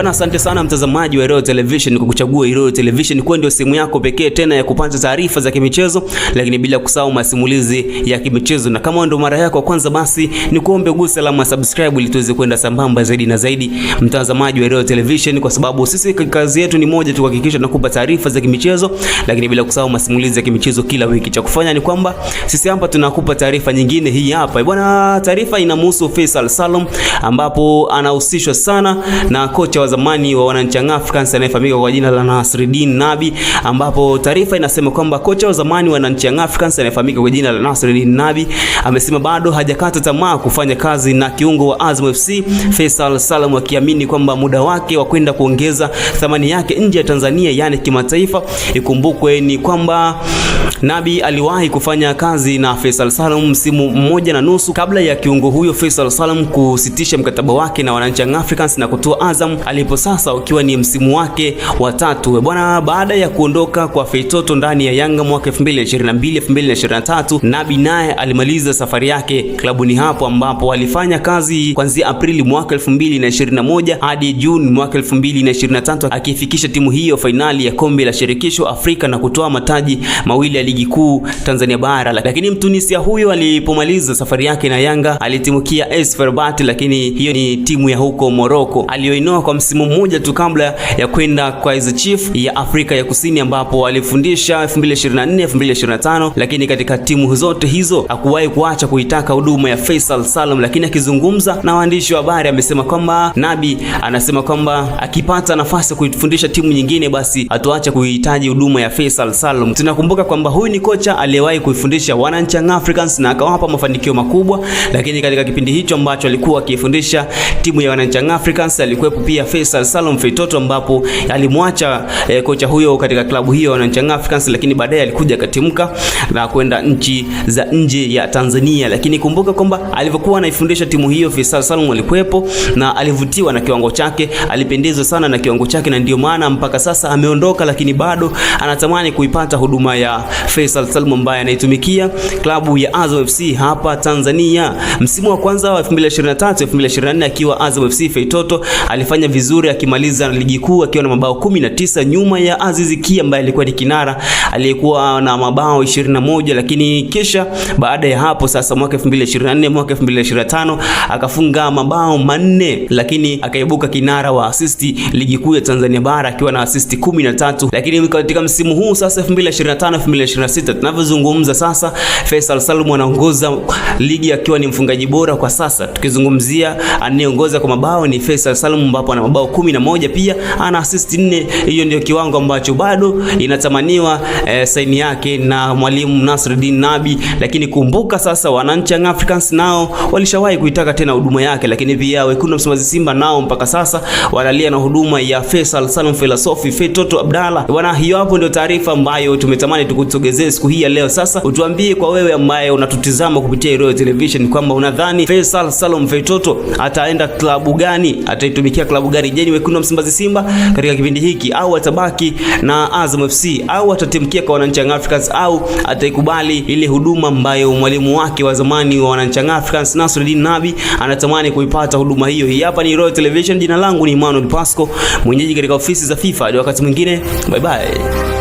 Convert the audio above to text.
Bwana, asante sana mtazamaji wa Royal Television kwa kuchagua Royal Television kwa ndio simu yako pekee tena ya kupata taarifa za kimichezo, lakini bila kusahau masimulizi ya kimichezo. Na kama ndio mara yako kwanza, basi ni kuombe gusa alama subscribe ili tuweze kwenda sambamba zaidi na zaidi, mtazamaji wa Royal Television, kwa sababu sisi kazi yetu ni moja tu, kuhakikisha tunakupa taarifa za kimichezo, lakini bila kusahau masimulizi ya kimichezo kila wiki. Cha kufanya ni kwamba sisi hapa tunakupa taarifa nyingine hii hapa. Bwana, taarifa inamhusu Faisal Salum, ambapo anahusishwa sana na kocha wa zamani wa Wananchi Africans anayefahamika kwa jina la Nasreddine Nabi, ambapo taarifa inasema kwamba kocha wa zamani wa Wananchi Africans anayefahamika kwa jina la Nasreddine Nabi amesema bado hajakata tamaa kufanya kazi na kiungo wa Azam FC Faisal Salum, akiamini kwamba muda wake wa kwenda kuongeza thamani yake nje ya Tanzania, yani kimataifa. Ikumbukwe ni kwamba Nabi aliwahi kufanya kazi na Faisal Salum msimu mmoja na nusu kabla ya kiungo huyo Faisal Salum kusitisha mkataba wake na Wananchi Africans na kutoa Azam, alipo sasa ukiwa ni msimu wake wa tatu. Bwana, baada ya kuondoka kwa Feitoto ndani ya Yanga mwaka 2022-2023, Nabi naye alimaliza safari yake klabuni hapo, ambapo alifanya kazi kuanzia Aprili mwaka 2021 hadi Juni mwaka 2023, akifikisha timu hiyo finali ya kombe la shirikisho Afrika na kutoa mataji mawili ya ligi kuu Tanzania bara. Lakini Mtunisia huyo alipomaliza safari yake na Yanga alitimukia AS FAR Rabat, lakini hiyo ni timu ya huko Morocco aliyoinoa kwa msimu mmoja tu kabla ya kwenda kwa Kaizer Chiefs ya Afrika ya Kusini, ambapo alifundisha 2024-2025. Lakini katika timu zote hizo hakuwahi kuacha kuitaka huduma ya Faisal Salum. Lakini akizungumza na waandishi wa habari amesema kwamba Nabi anasema kwamba akipata nafasi kuifundisha timu nyingine basi atoacha kuhitaji huduma ya Faisal Salum. Tunakumbuka kwamba huyu ni kocha aliyewahi kuifundisha Wananchi Africans na akawapa mafanikio makubwa, lakini katika kipindi hicho ambacho alikuwa akifundisha timu ya Wananchi Africans alikuwepo pia Faisal Salum Feitoto, ambapo alimwacha kocha huyo katika klabu hiyo Wananchi Africans, lakini baadaye alikuja katimka na kwenda nchi za nje ya Tanzania. Lakini kumbuka kwamba alivyokuwa anaifundisha timu hiyo Faisal Salum alikuwepo na alivutiwa na kiwango chake, alipendezwa sana na kiwango chake, na ndio maana mpaka sasa ameondoka, lakini bado anatamani kuipata huduma ya Faisal Salum ambaye anaitumikia klabu ya Azam FC hapa Tanzania. Msimu wa kwanza wa 2023-2024 akiwa Azam FC, Feitoto alifanya vizuri akimaliza ligi kuu akiwa na mabao 19 nyuma ya Aziz Ki ambaye alikuwa ni kinara aliyekuwa na mabao 21. Lakini kisha baada ya hapo sasa mwaka 2024 mwaka 2025 akafunga mabao 4, lakini akaibuka kinara wa assist ligi kuu ya Tanzania bara akiwa na assist 13. Lakini katika msimu huu sasa 2025-2026 tunavyozungumza sasa, Faisal Salum anaongoza ligi akiwa ni mfungaji bora kwa sasa. Tukizungumzia anayeongoza kwa mabao ni Faisal Salum, ambapo ana mabao 11, pia ana assist 4. Hiyo ndio kiwango ambacho bado inatamaniwa saini yake na mwalimu Nasreddine Nabi. Lakini kumbuka sasa Wananchi Africans nao walishawahi kuitaka tena huduma yake, lakini pia wekundu Msimbazi Simba nao mpaka sasa wanalia na huduma ya Faisal Salum Philosophy Feitoto Abdalla. Bwana, hiyo hapo ndio taarifa ambayo tumetamani tukusogezee siku hii ya leo. Sasa utuambie kwa wewe ambaye unatutizama kupitia Royal Television kwamba unadhani Faisal Salum Feitoto ataenda klabu gani, ataitumikia klabu gani? Je, ni wekundu Msimbazi Simba katika kipindi hiki, au atabaki na Azam FC, au atatimkia kwa Wananchi Africans, au ataikubali ile huduma ambayo mwalimu wake wa zamani wa Wananchi Africans Nasreddine Nabi anatamani kuipata huduma hiyo? Hii hapa ni Royal Television, jina langu ni Emmanuel Pasco, mwenyeji katika ofisi za FIFA. Hadi wakati mwingine, bye bye.